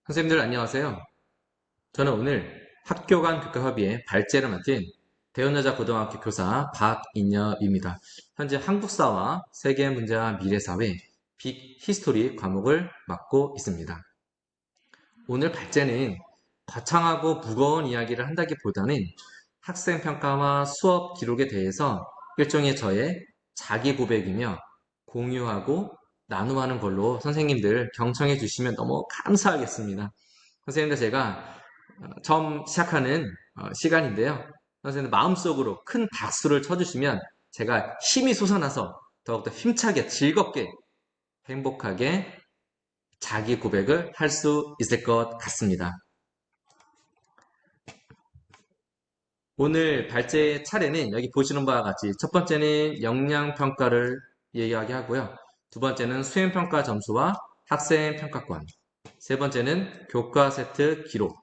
선생님들 안녕하세요. 저는 오늘 학교 간 교과협의회 발제를 맡은 대원여자고등학교 교사 박인엽입니다. 현재 한국사와 세계문제와 미래사회, 빅 히스토리 과목을 맡고 있습니다. 오늘 발제는 거창하고 무거운 이야기를 한다기보다는 학생평가와 수업 기록에 대해서 일종의 저의 자기 고백이며 공유하고 나눔하는 걸로 선생님들 경청해 주시면 너무 감사하겠습니다. 선생님들 제가 처음 시작하는 시간인데요. 선생님 마음속으로 큰 박수를 쳐주시면 제가 힘이 솟아나서 더욱더 힘차게 즐겁게 행복하게 자기 고백을 할 수 있을 것 같습니다. 오늘 발제 차례는 여기 보시는 바와 같이 첫 번째는 역량평가를 이야기하고요. 두 번째는 수행평가 점수와 학생평가권, 세 번째는 교과 세트 기록,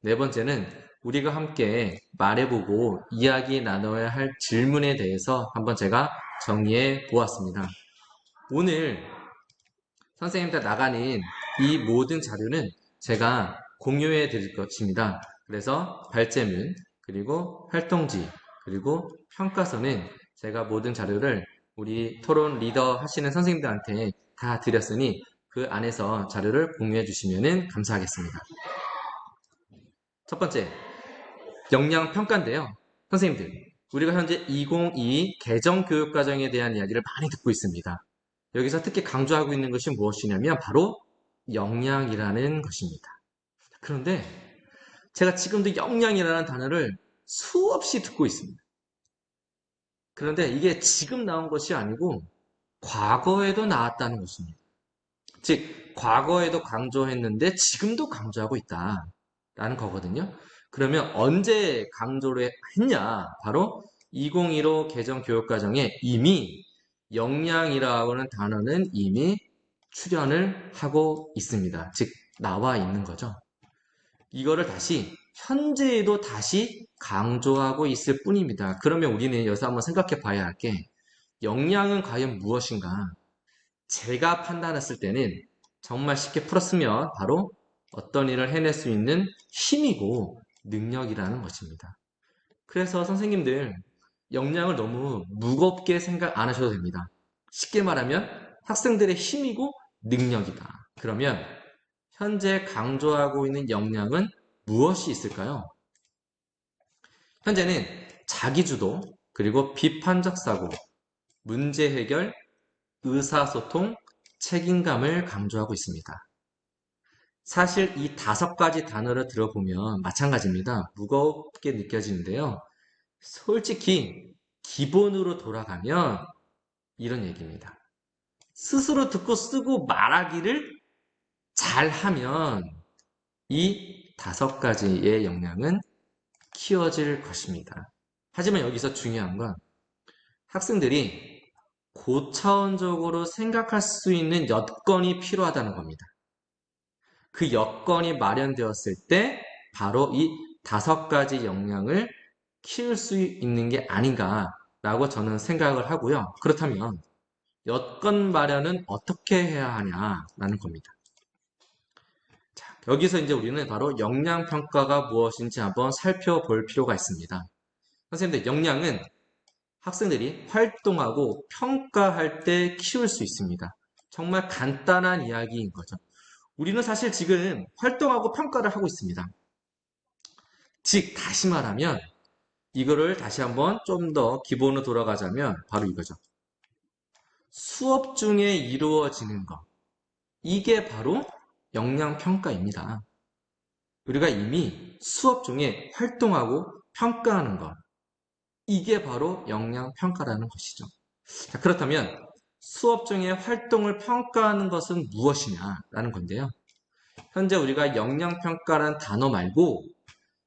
네 번째는 우리가 함께 말해보고 이야기 나눠야 할 질문에 대해서 한번 제가 정리해 보았습니다. 오늘 선생님들 나가는 이 모든 자료는 제가 공유해 드릴 것입니다. 그래서 발제문, 그리고 활동지, 그리고 평가서는 제가 모든 자료를 우리 토론 리더 하시는 선생님들한테 다 드렸으니 그 안에서 자료를 공유해 주시면 감사하겠습니다. 첫 번째, 역량평가인데요. 선생님들, 우리가 현재 2022 개정교육과정에 대한 이야기를 많이 듣고 있습니다. 여기서 특히 강조하고 있는 것이 무엇이냐면 바로 역량이라는 것입니다. 그런데 제가 지금도 역량이라는 단어를 수없이 듣고 있습니다. 그런데 이게 지금 나온 것이 아니고 과거에도 나왔다는 것입니다. 즉, 과거에도 강조했는데 지금도 강조하고 있다라는 거거든요. 그러면 언제 강조를 했냐? 바로 2015 개정 교육과정에 이미 역량이라고 하는 단어는 이미 출연을 하고 있습니다. 즉, 나와 있는 거죠. 이거를 다시 현재에도 다시 강조하고 있을 뿐입니다. 그러면 우리는 여기서 한번 생각해 봐야 할 게 역량은 과연 무엇인가? 제가 판단했을 때는 정말 쉽게 풀었으면 바로 어떤 일을 해낼 수 있는 힘이고 능력이라는 것입니다. 그래서 선생님들 역량을 너무 무겁게 생각 안 하셔도 됩니다. 쉽게 말하면 학생들의 힘이고 능력이다. 그러면 현재 강조하고 있는 역량은 무엇이 있을까요? 현재는 자기주도, 그리고 비판적 사고, 문제 해결, 의사소통, 책임감을 강조하고 있습니다. 사실 이 다섯 가지 단어를 들어보면 마찬가지입니다. 무겁게 느껴지는데요. 솔직히 기본으로 돌아가면 이런 얘기입니다. 스스로 듣고 쓰고 말하기를 잘하면 이 다섯 가지의 역량은 키워질 것입니다. 하지만 여기서 중요한 건 학생들이 고차원적으로 생각할 수 있는 여건이 필요하다는 겁니다. 그 여건이 마련되었을 때 바로 이 다섯 가지 역량을 키울 수 있는 게 아닌가라고 저는 생각을 하고요. 그렇다면 여건 마련은 어떻게 해야 하냐라는 겁니다. 자, 여기서 이제 우리는 바로 역량평가가 무엇인지 한번 살펴볼 필요가 있습니다. 선생님들, 역량은 학생들이 활동하고 평가할 때 키울 수 있습니다. 정말 간단한 이야기인 거죠. 우리는 사실 지금 활동하고 평가를 하고 있습니다. 즉, 다시 말하면 이거를 다시 한번 좀 더 기본으로 돌아가자면 바로 이거죠. 수업 중에 이루어지는 것. 이게 바로 역량평가입니다. 우리가 이미 수업 중에 활동하고 평가하는 것. 이게 바로 역량평가라는 것이죠. 자, 그렇다면 수업 중에 활동을 평가하는 것은 무엇이냐라는 건데요. 현재 우리가 역량평가라는 단어 말고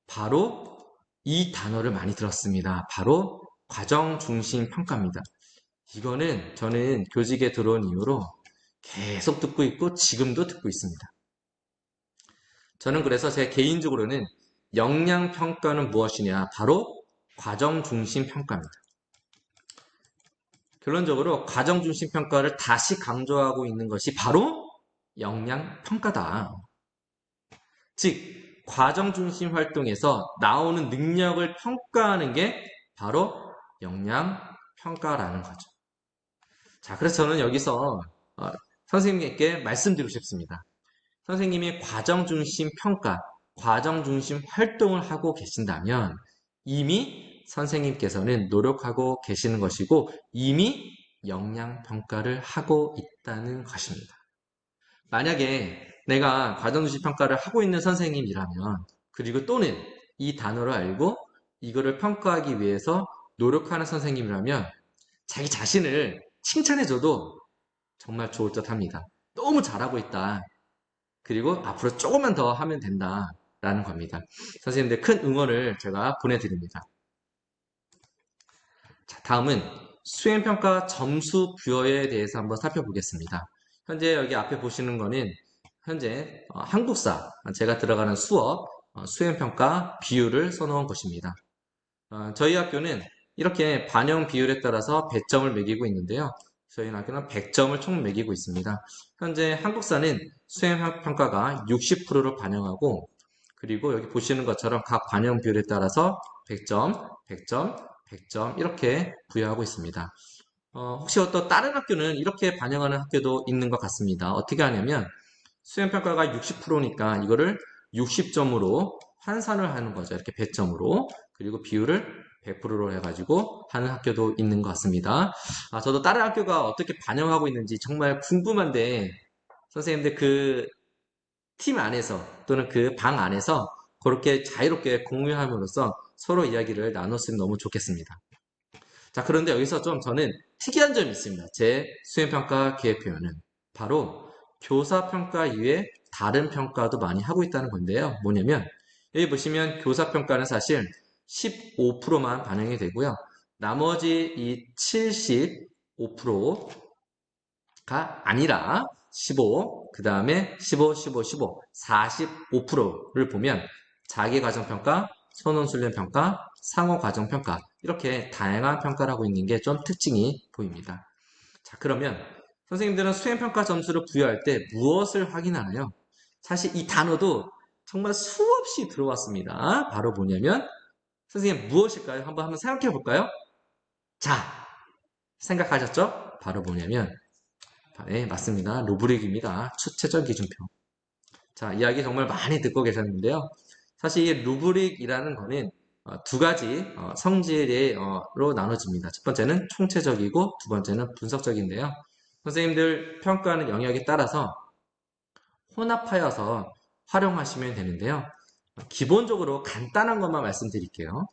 바로 이 단어를 많이 들었습니다. 바로 과정중심 평가입니다. 이거는 저는 교직에 들어온 이후로 계속 듣고 있고 지금도 듣고 있습니다. 저는 그래서 제 개인적으로는 역량평가는 무엇이냐? 바로 과정중심 평가입니다. 결론적으로 과정중심 평가를 다시 강조하고 있는 것이 바로 역량평가다. 즉, 과정 중심 활동에서 나오는 능력을 평가하는 게 바로 역량 평가라는 거죠. 자, 그래서 저는 여기서 선생님께 말씀드리고 싶습니다. 선생님이 과정 중심 평가, 과정 중심 활동을 하고 계신다면 이미 선생님께서는 노력하고 계시는 것이고 이미 역량 평가를 하고 있다는 것입니다. 만약에 내가 과정 중심 평가를 하고 있는 선생님이라면 그리고 또는 이 단어를 알고 이거를 평가하기 위해서 노력하는 선생님이라면 자기 자신을 칭찬해줘도 정말 좋을 듯 합니다. 너무 잘하고 있다. 그리고 앞으로 조금만 더 하면 된다라는 겁니다. 선생님들 큰 응원을 제가 보내드립니다. 자, 다음은 수행평가 점수 부여에 대해서 한번 살펴보겠습니다. 현재 여기 앞에 보시는 거는 현재 한국사 제가 들어가는 수업 수행평가 비율을 써놓은 것입니다. 저희 학교는 이렇게 반영 비율에 따라서 배점을 매기고 있는데요. 저희 학교는 100점을 총 매기고 있습니다. 현재 한국사는 수행평가가 60%를 반영하고 그리고 여기 보시는 것처럼 각 반영 비율에 따라서 100점, 100점, 100점 이렇게 부여하고 있습니다. 혹시 어떤 다른 학교는 이렇게 반영하는 학교도 있는 것 같습니다. 어떻게 하냐면 수행평가가 60%니까 이거를 60점으로 환산을 하는 거죠. 이렇게 배점으로. 그리고 비율을 100%로 해가지고 하는 학교도 있는 것 같습니다. 저도 다른 학교가 어떻게 반영하고 있는지 정말 궁금한데 선생님들 그 팀 안에서 또는 그 방 안에서 그렇게 자유롭게 공유함으로써 서로 이야기를 나눴으면 너무 좋겠습니다. 자, 그런데 여기서 좀 저는 특이한 점이 있습니다. 제 수행평가 계획표에는 바로 교사평가 이외에 다른 평가도 많이 하고 있다는 건데요. 뭐냐면 여기 보시면 교사평가는 사실 15%만 반영이 되고요. 나머지 이 75%가 아니라 15, 그 다음에 15, 15, 15, 45%를 보면 자기과정평가, 선원훈련평가, 상호과정평가 이렇게 다양한 평가를 하고 있는 게 좀 특징이 보입니다. 자, 그러면 선생님들은 수행평가 점수를 부여할 때 무엇을 확인하나요? 사실 이 단어도 정말 수없이 들어왔습니다. 바로 뭐냐면 선생님 무엇일까요? 한번 생각해 볼까요? 자, 생각하셨죠? 바로 뭐냐면 네, 맞습니다. 루브릭입니다. 추체적 기준표. 자, 이야기 정말 많이 듣고 계셨는데요. 사실 이 루브릭이라는 거는 두 가지 성질로 나눠집니다. 첫 번째는 총체적이고 두 번째는 분석적인데요. 선생님들 평가하는 영역에 따라서 혼합하여서 활용하시면 되는데요. 기본적으로 간단한 것만 말씀드릴게요.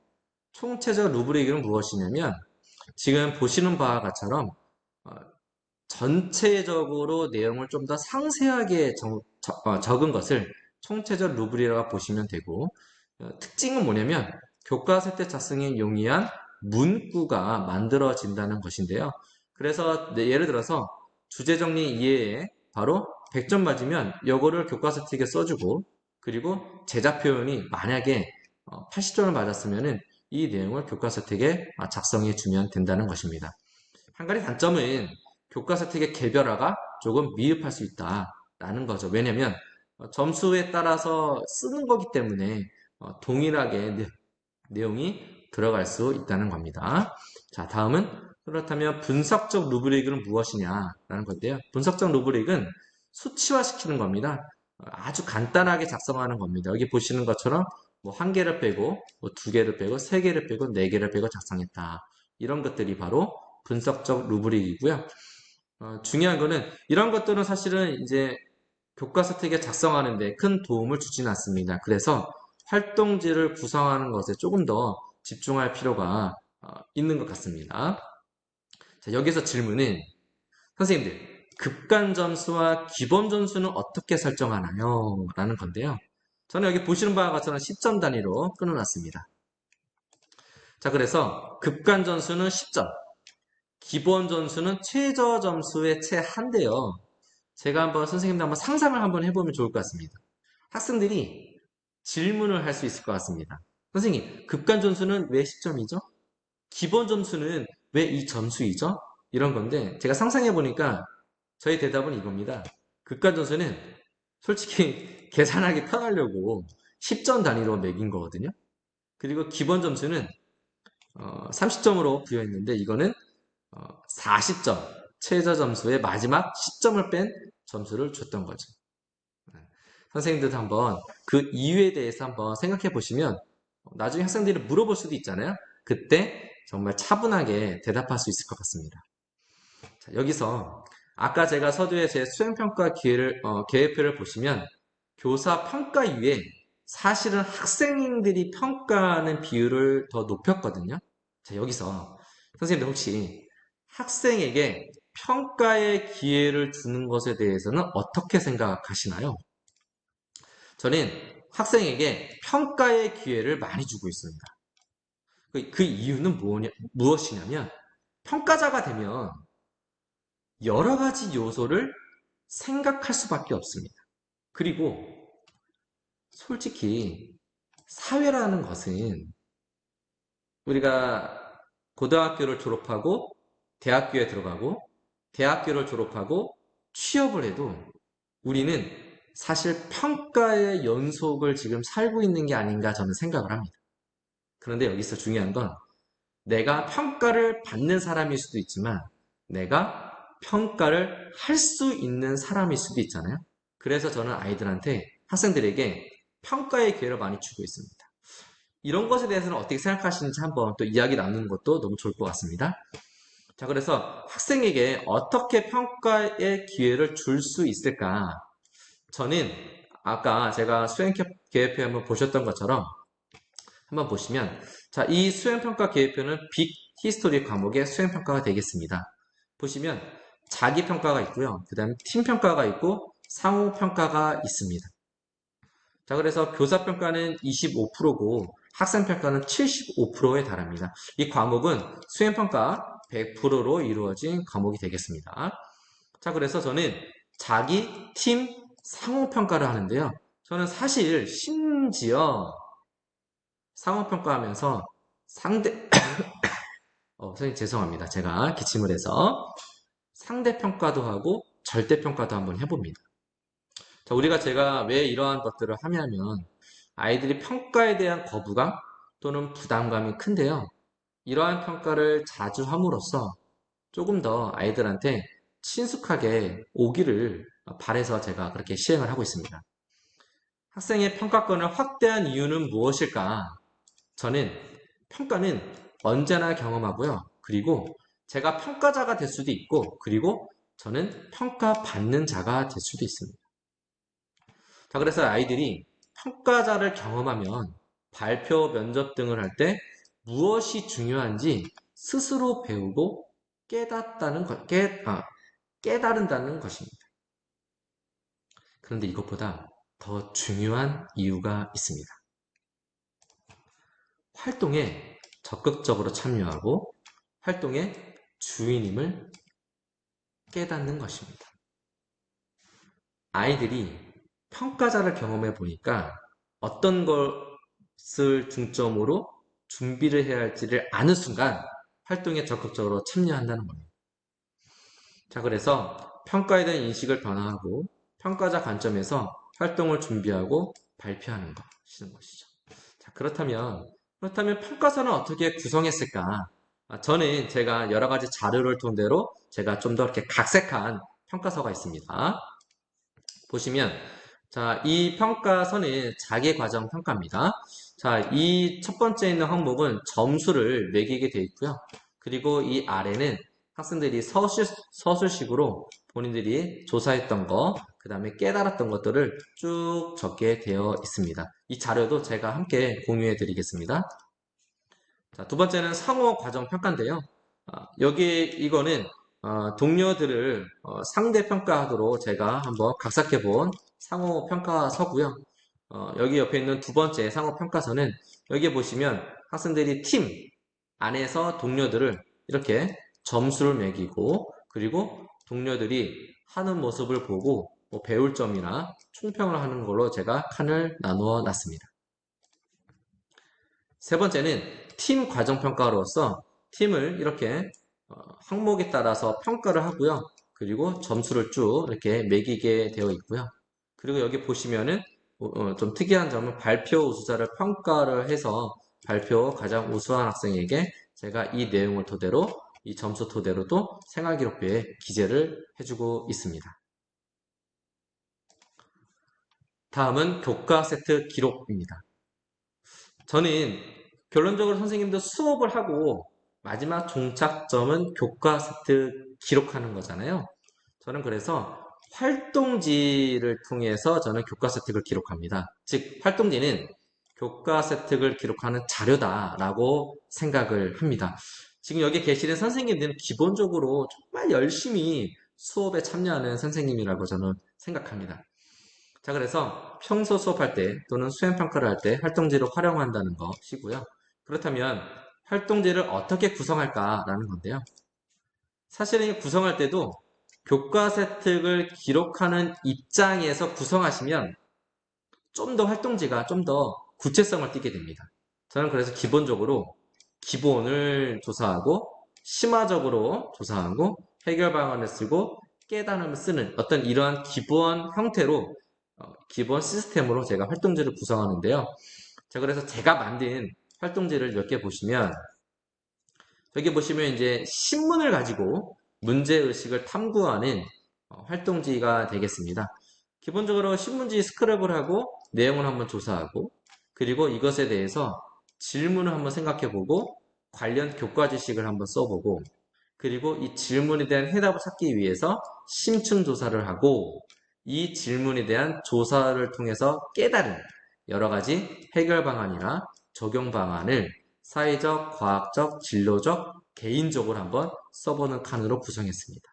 총체적 루브릭은 무엇이냐면 지금 보시는 바와 같처럼 전체적으로 내용을 좀 더 상세하게 적은 것을 총체적 루브리라고 보시면 되고 특징은 뭐냐면 교과서 때 작성에 용이한 문구가 만들어진다는 것인데요. 그래서 예를 들어서 주제 정리 이해에 바로 100점 맞으면 이거를 교과서 책에 써주고 그리고 제작 표현이 만약에 80점을 맞았으면 이 내용을 교과서 책에 작성해 주면 된다는 것입니다. 한 가지 단점은 교과서 책의 개별화가 조금 미흡할 수 있다라는 거죠. 왜냐면 점수에 따라서 쓰는 거기 때문에 동일하게 내용이 들어갈 수 있다는 겁니다. 자, 다음은 그렇다면 분석적 루브릭은 무엇이냐라는 건데요. 분석적 루브릭은 수치화시키는 겁니다. 아주 간단하게 작성하는 겁니다. 여기 보시는 것처럼 뭐 한 개를 빼고 뭐 두 개를 빼고 세 개를 빼고 네 개를 빼고 작성했다. 이런 것들이 바로 분석적 루브릭이고요. 중요한 거는 이런 것들은 사실은 이제 교과서 책에 작성하는데 큰 도움을 주진 않습니다. 그래서 활동지를 구성하는 것에 조금 더 집중할 필요가 있는 것 같습니다. 자, 여기서 질문은 선생님들 급간 점수와 기본 점수는 어떻게 설정하나요? 라는 건데요. 저는 여기 보시는 바와 같처럼 10점 단위로 끊어놨습니다. 자, 그래서 급간 점수는 10점, 기본 점수는 최저 점수의 최한대요. 제가 한번 선생님도 한번 상상을 한번 해보면 좋을 것 같습니다. 학생들이 질문을 할 수 있을 것 같습니다. 선생님, 급간 점수는 왜 10점이죠? 기본 점수는 왜 이 점수이죠? 이런 건데 제가 상상해 보니까 저희 대답은 이겁니다. 급간 점수는 솔직히 계산하기 편하려고 10점 단위로 매긴 거거든요. 그리고 기본 점수는 30점으로 부여했는데 이거는 40점, 최저 점수의 마지막 10점을 뺀 점수를 줬던 거죠. 선생님들도 한번 그 이유에 대해서 한번 생각해 보시면 나중에 학생들이 물어볼 수도 있잖아요. 그때 정말 차분하게 대답할 수 있을 것 같습니다. 자, 여기서 아까 제가 서두에 제 수행평가 계획표를 보시면 교사 평가 이후에 사실은 학생들이 평가하는 비율을 더 높였거든요. 자, 여기서 선생님들 혹시 학생에게 평가의 기회를 주는 것에 대해서는 어떻게 생각하시나요? 저는 학생에게 평가의 기회를 많이 주고 있습니다. 그 이유는 무엇이냐면 평가자가 되면 여러 가지 요소를 생각할 수밖에 없습니다. 그리고 솔직히 사회라는 것은 우리가 고등학교를 졸업하고 대학교에 들어가고 대학교를 졸업하고 취업을 해도 우리는 사실 평가의 연속을 지금 살고 있는 게 아닌가 저는 생각을 합니다. 그런데 여기서 중요한 건 내가 평가를 받는 사람일 수도 있지만 내가 평가를 할 수 있는 사람일 수도 있잖아요. 그래서 저는 아이들한테 학생들에게 평가의 기회를 많이 주고 있습니다. 이런 것에 대해서는 어떻게 생각하시는지 한번 또 이야기 나누는 것도 너무 좋을 것 같습니다. 자, 그래서 학생에게 어떻게 평가의 기회를 줄 수 있을까? 저는 아까 제가 수행계획표 한번 보셨던 것처럼 한번 보시면 자, 이 수행평가 계획표는 빅 히스토리 과목의 수행평가가 되겠습니다. 보시면 자기평가가 있고요. 그 다음에 팀평가가 있고 상호평가가 있습니다. 자, 그래서 교사평가는 25%고 학생평가는 75%에 달합니다. 이 과목은 수행평가 100%로 이루어진 과목이 되겠습니다. 자, 그래서 저는 자기, 팀, 상호평가를 하는데요. 저는 사실 심지어 상호평가하면서 선생님 죄송합니다. 제가 기침을 해서 상대평가도 하고 절대평가도 한번 해봅니다. 자, 제가 왜 이러한 것들을 하냐면 아이들이 평가에 대한 거부감 또는 부담감이 큰데요. 이러한 평가를 자주 함으로써 조금 더 아이들한테 친숙하게 오기를 바래서 제가 그렇게 시행을 하고 있습니다. 학생의 평가권을 확대한 이유는 무엇일까? 저는 평가는 언제나 경험하고요. 그리고 제가 평가자가 될 수도 있고, 그리고 저는 평가받는 자가 될 수도 있습니다. 자, 그래서 아이들이 평가자를 경험하면 발표, 면접 등을 할 때 무엇이 중요한지 스스로 배우고 깨달은다는 것입니다. 그런데 이것보다 더 중요한 이유가 있습니다. 활동에 적극적으로 참여하고 활동의 주인임을 깨닫는 것입니다. 아이들이 평가자를 경험해 보니까 어떤 것을 중점으로 준비를 해야 할지를 아는 순간 활동에 적극적으로 참여한다는 겁니다. 자, 그래서 평가에 대한 인식을 변화하고 평가자 관점에서 활동을 준비하고 발표하는 것이죠. 자, 그렇다면 평가서는 어떻게 구성했을까? 저는 제가 여러 가지 자료를 통대로 제가 좀 더 이렇게 각색한 평가서가 있습니다. 보시면 자, 이 평가서는 자기과정 평가입니다. 자, 이 첫 번째 있는 항목은 점수를 매기게 되어 있고요. 그리고 이 아래는 학생들이 서술식으로 본인들이 조사했던 거, 그 다음에 깨달았던 것들을 쭉 적게 되어 있습니다. 이 자료도 제가 함께 공유해 드리겠습니다. 자, 두 번째는 상호 과정 평가인데요. 이거는 동료들을 상대 평가하도록 제가 한번 각색해 본 상호 평가서고요. 여기 옆에 있는 두 번째 상호 평가서는 여기에 보시면 학생들이 팀 안에서 동료들을 이렇게 점수를 매기고 그리고 동료들이 하는 모습을 보고 뭐 배울 점이나 총평을 하는 걸로 제가 칸을 나누어 놨습니다. 세 번째는 팀 과정평가로서 팀을 이렇게 항목에 따라서 평가를 하고요. 그리고 점수를 쭉 이렇게 매기게 되어 있고요. 그리고 여기 보시면은 좀 특이한 점은 발표 우수자를 평가를 해서 발표 가장 우수한 학생에게 제가 이 내용을 토대로 이 점수 토대로 또 생활기록부에 기재를 해주고 있습니다. 다음은 교과 세트 기록입니다. 저는 결론적으로 선생님도 수업을 하고 마지막 종착점은 교과 세트 기록하는 거잖아요. 저는 그래서 활동지를 통해서 저는 교과 세특을 기록합니다. 즉, 활동지는 교과 세특을 기록하는 자료다라고 생각을 합니다. 지금 여기 계시는 선생님들은 기본적으로 정말 열심히 수업에 참여하는 선생님이라고 저는 생각합니다. 자, 그래서 평소 수업할 때 또는 수행평가를 할 때 활동지를 활용한다는 것이고요. 그렇다면 활동지를 어떻게 구성할까라는 건데요. 사실은 구성할 때도 교과 세특을 기록하는 입장에서 구성하시면 좀 더 활동지가 좀 더 구체성을 띠게 됩니다. 저는 그래서 기본적으로 기본을 조사하고 심화적으로 조사하고 해결 방안을 쓰고 깨달음을 쓰는 어떤 이러한 기본 형태로 기본 시스템으로 제가 활동지를 구성하는데요. 자, 그래서 제가 만든 활동지를 몇 개 보시면 여기 보시면 이제 신문을 가지고 문제의식을 탐구하는 활동지가 되겠습니다. 기본적으로 신문지 스크랩을 하고 내용을 한번 조사하고 그리고 이것에 대해서 질문을 한번 생각해보고 관련 교과 지식을 한번 써보고 그리고 이 질문에 대한 해답을 찾기 위해서 심층 조사를 하고 이 질문에 대한 조사를 통해서 깨달은 여러 가지 해결 방안이나 적용 방안을 사회적, 과학적, 진로적, 개인적으로 한번 써보는 칸으로 구성했습니다.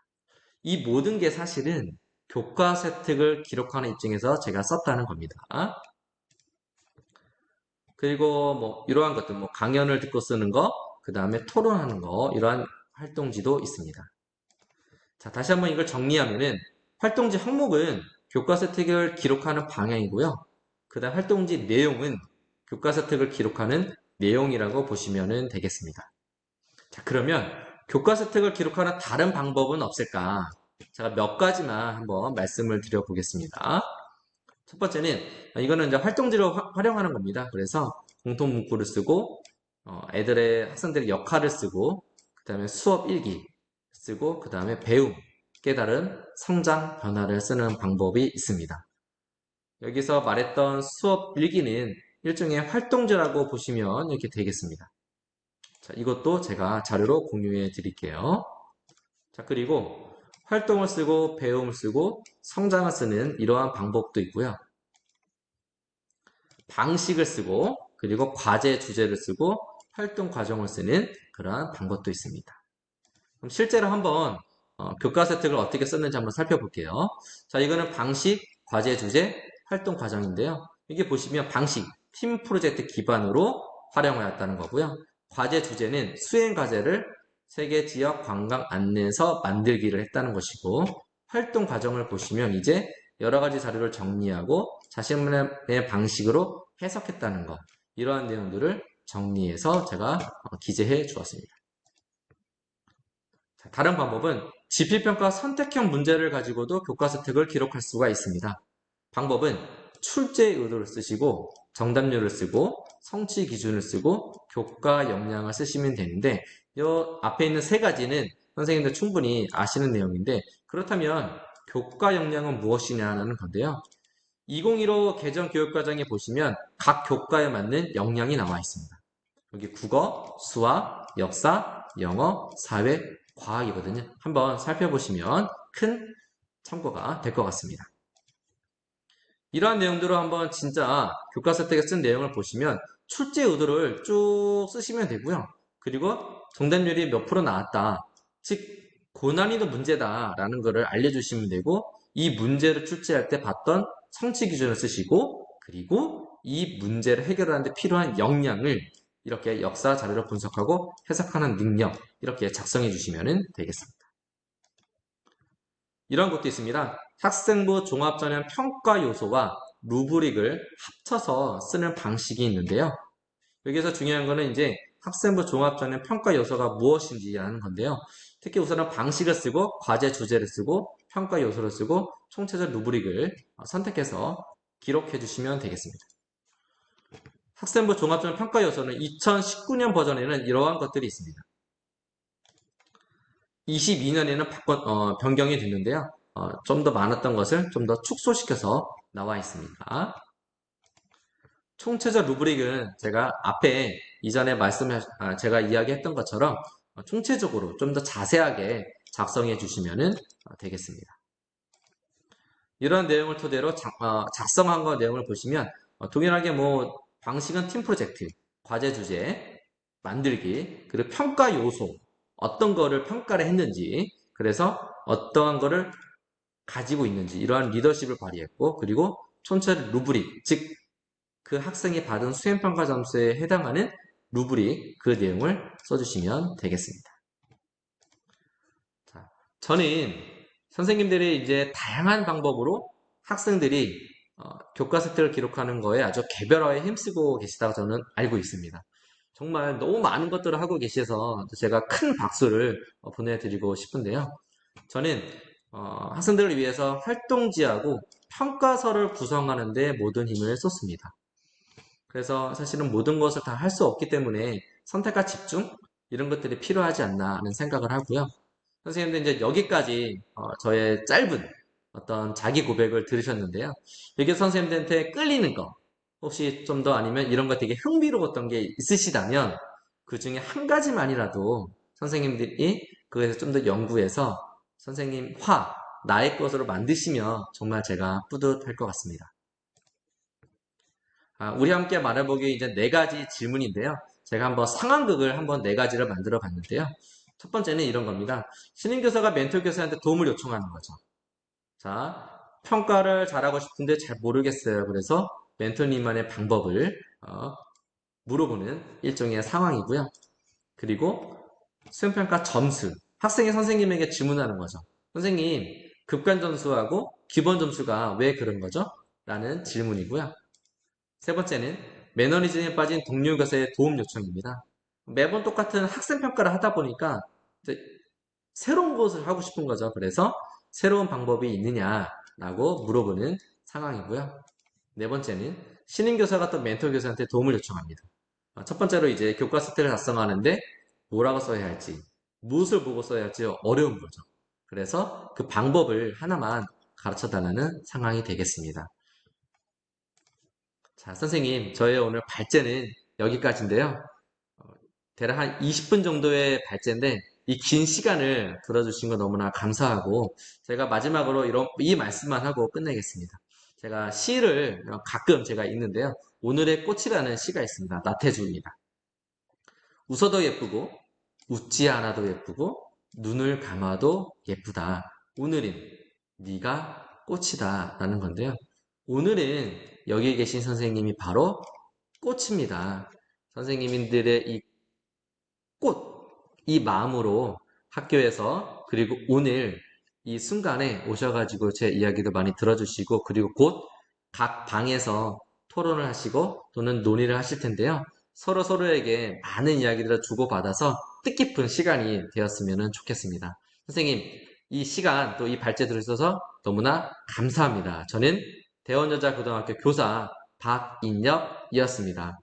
이 모든 게 사실은 교과 세특을 기록하는 입장에서 제가 썼다는 겁니다. 그리고 뭐 이러한 것들, 뭐 강연을 듣고 쓰는 거, 그 다음에 토론하는 거, 이러한 활동지도 있습니다. 자, 다시 한번 이걸 정리하면은 활동지 항목은 교과 세특을 기록하는 방향이고요. 그 다음 활동지 내용은 교과 세특을 기록하는 내용이라고 보시면 되겠습니다. 자, 그러면 교과 세특을 기록하는 다른 방법은 없을까? 제가 몇 가지만 한번 말씀을 드려보겠습니다. 첫 번째는 이거는 이제 활동지로 활용하는 겁니다. 그래서 공통 문구를 쓰고 애들의 학생들의 역할을 쓰고 그 다음에 수업 일기 쓰고 그 다음에 배움, 깨달음, 성장, 변화를 쓰는 방법이 있습니다. 여기서 말했던 수업 일기는 일종의 활동지라고 보시면 이렇게 되겠습니다. 자, 이것도 제가 자료로 공유해 드릴게요. 자, 그리고 활동을 쓰고 배움을 쓰고 성장을 쓰는 이러한 방법도 있고요. 방식을 쓰고 그리고 과제 주제를 쓰고 활동 과정을 쓰는 그러한 방법도 있습니다. 그럼 실제로 한번 교과 세특을 어떻게 썼는지 한번 살펴볼게요. 자, 이거는 방식, 과제 주제, 활동 과정인데요. 여기 보시면 방식, 팀 프로젝트 기반으로 활용하였다는 거고요. 과제 주제는 수행 과제를 세계 지역 관광 안내서 만들기를 했다는 것이고 활동 과정을 보시면 이제 여러 가지 자료를 정리하고 자신만의 방식으로 해석했다는 것 이러한 내용들을 정리해서 제가 기재해 주었습니다. 자, 다른 방법은 지필평가 선택형 문제를 가지고도 교과 세특을 기록할 수가 있습니다. 방법은 출제 의도를 쓰시고 정답률을 쓰고 성취 기준을 쓰고 교과 역량을 쓰시면 되는데 이 앞에 있는 세 가지는 선생님들 충분히 아시는 내용인데 그렇다면 교과 역량은 무엇이냐는 건데요. 2015 개정 교육과정에 보시면 각 교과에 맞는 역량이 나와 있습니다. 여기 국어, 수학, 역사, 영어, 사회, 과학이거든요. 한번 살펴보시면 큰 참고가 될 것 같습니다. 이러한 내용들을 한번 진짜 교과 세특에 쓴 내용을 보시면 출제 의도를 쭉 쓰시면 되고요. 그리고 정답률이 몇 프로 나왔다. 즉 고난이도 문제다라는 것을 알려주시면 되고 이 문제를 출제할 때 봤던 성취 기준을 쓰시고 그리고 이 문제를 해결하는 데 필요한 역량을 이렇게 역사 자료를 분석하고 해석하는 능력 이렇게 작성해 주시면 되겠습니다. 이런 것도 있습니다. 학생부 종합전형 평가 요소와 루브릭을 합쳐서 쓰는 방식이 있는데요. 여기서 중요한 거는 이제 학생부 종합전형 평가 요소가 무엇인지 하는 건데요. 특히 우선은 방식을 쓰고 과제 주제를 쓰고 평가 요소를 쓰고 총체적 루브릭을 선택해서 기록해 주시면 되겠습니다. 학생부 종합전 평가 요소는 2019년 버전에는 이러한 것들이 있습니다. 22년에는 변경이 됐는데요. 좀 더 많았던 것을 좀 더 축소시켜서 나와 있습니다. 총체적 루브릭은 제가 앞에 이전에 제가 이야기했던 것처럼 총체적으로 좀 더 자세하게 작성해 주시면 되겠습니다. 이런 내용을 토대로 작성한 거 내용을 보시면 동일하게 뭐 방식은 팀 프로젝트, 과제 주제, 만들기, 그리고 평가 요소, 어떤 거를 평가를 했는지, 그래서 어떠한 거를 가지고 있는지 이러한 리더십을 발휘했고, 그리고 총체적 루브릭, 즉 그 학생이 받은 수행평가 점수에 해당하는 루브릭 그 내용을 써주시면 되겠습니다. 자, 저는 선생님들이 이제 다양한 방법으로 학생들이 교과서들을 기록하는 거에 아주 개별화에 힘쓰고 계시다고 저는 알고 있습니다. 정말 너무 많은 것들을 하고 계셔서 제가 큰 박수를 보내드리고 싶은데요. 저는 학생들을 위해서 활동지하고 평가서를 구성하는 데 모든 힘을 쏟습니다. 그래서 사실은 모든 것을 다 할 수 없기 때문에 선택과 집중 이런 것들이 필요하지 않나 하는 생각을 하고요. 선생님들 이제 여기까지 저의 짧은 어떤 자기 고백을 들으셨는데요. 여기 선생님들한테 끌리는 거 혹시 좀 더 아니면 이런 거 되게 흥미로웠던 게 있으시다면 그 중에 한 가지만이라도 선생님들이 그에서 좀 더 연구해서 선생님화 나의 것으로 만드시면 정말 제가 뿌듯할 것 같습니다. 우리 함께 말해보기 이제 네 가지 질문인데요. 제가 한번 상황극을 한번 네 가지를 만들어 봤는데요. 첫 번째는 이런 겁니다. 신임교사가 멘토 교사한테 도움을 요청하는 거죠. 자, 평가를 잘하고 싶은데 잘 모르겠어요. 그래서 멘토님만의 방법을 물어보는 일종의 상황이고요. 그리고 수행평가 점수. 학생이 선생님에게 질문하는 거죠. 선생님, 급간 점수하고 기본 점수가 왜 그런 거죠? 라는 질문이고요. 세 번째는 매너리즘에 빠진 동료 교사의 도움 요청입니다. 매번 똑같은 학생 평가를 하다 보니까 새로운 것을 하고 싶은 거죠. 그래서 새로운 방법이 있느냐라고 물어보는 상황이고요. 네 번째는 신임 교사가 또 멘토 교사한테 도움을 요청합니다. 첫 번째로 이제 교과 서태를 작성하는데 뭐라고 써야 할지, 무엇을 보고 써야 할지 어려운 거죠. 그래서 그 방법을 하나만 가르쳐 달라는 상황이 되겠습니다. 자, 선생님, 저의 오늘 발제는 여기까지인데요. 대략 한 20분 정도의 발제인데 이 긴 시간을 들어주신 거 너무나 감사하고 제가 마지막으로 이 말씀만 하고 끝내겠습니다. 제가 시를 가끔 제가 읽는데요. 오늘의 꽃이라는 시가 있습니다. 나태주입니다. 웃어도 예쁘고 웃지 않아도 예쁘고 눈을 감아도 예쁘다. 오늘은 네가 꽃이다 라는 건데요. 오늘은 여기 계신 선생님이 바로 꽃입니다. 선생님들의 이 꽃, 이 마음으로 학교에서 그리고 오늘 이 순간에 오셔가지고 제 이야기도 많이 들어주시고 그리고 곧 각 방에서 토론을 하시고 또는 논의를 하실 텐데요. 서로 서로에게 많은 이야기들을 주고받아서 뜻깊은 시간이 되었으면 좋겠습니다. 선생님, 이 시간 또 이 발제 들으셔서 너무나 감사합니다. 저는 대원여자고등학교 교사 박인혁이었습니다.